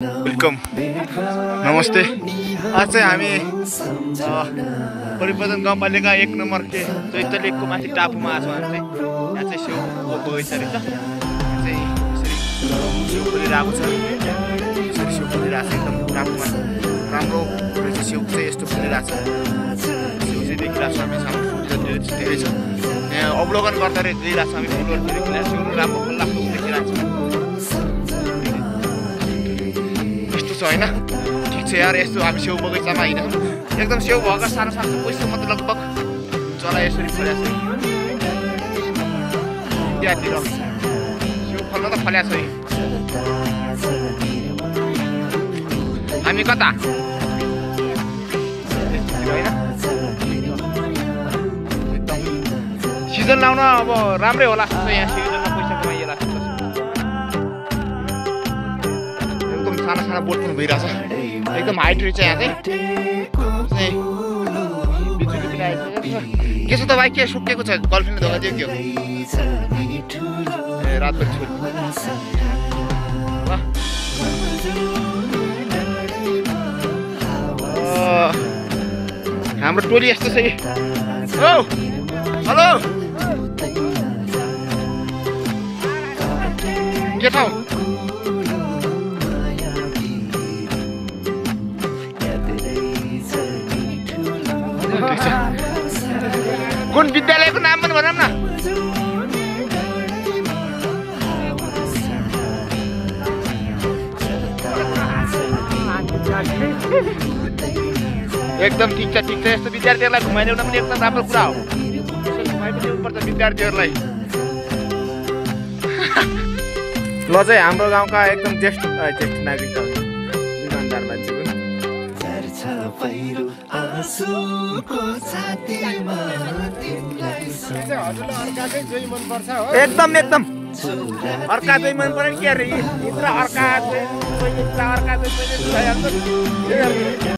Welcome नमस्ते। आज चाहिँ हामी परिवर्तन गाउँपालिका 1 नम्बर के चैतलेकको माथि टापुमा आछौँ। हामी चाहिँ यहाँ चाहिँ सेउको बगैँचा रहेछ। यहाँ चाहिँ यसरी सेउ फुलिरहेको छ। यसरी सेउ फुलिरहेको छ एकदम टापुमा। राम्रो रहेछ सेउ चाहिँ यस्तो फुलिरहेको छ। सेउ चाहिँ देखिरहेको छ हामी सामु फुल धेरै छ। यहाँ अवलोकन गर्दा देखिरहेको छ हामी फुलहरू देखिरहेको छ। राम्रो फुल लाग्दो देखिरहेको छ हैन। ठीक छ यार, यस्तो हामी सेउ बगैँचामा हिँड्छौँ। एकदम सेउ भएका सानो सानो पैसा मात्र लगभग चला यसरी फलेको छ। त्यहाँतिर सेउ फल्न त फलेको छ। हामी कता हैन सिजन लाउन अब राम्रै होला जस्तो यहाँ सिजनमा पैसा कमाइएला। साना साना बोट पनि भइरहेछ। एकदम हाइट रहेछ यहाँ चाहिँ। के छ त भाइ, के सुकेको छ? गर्लफ्रेन्डले धोका दियो के हो? ए रातभरि छोरी हाम्रो टोली यस्तो छ। ओ हेलो के ठाउँ? कुन विद्यालयको नाम पनि भनौँ न। एकदम ठिक छ ठिक छ। यस्तो विद्यार्थीहरूलाई घुमाइल्याउन पनि एकदम राम्रो कुरा हो। घुमाइ पनि ल्याउनुपर्छ विद्यार्थीहरूलाई। ल चाहिँ हाम्रो गाउँका एकदम ज्येष्ठ नागरिक इमानदार मान्छे एकदम एकदम अर्का चाहिँ मन पर्यो नि के अरे अर्का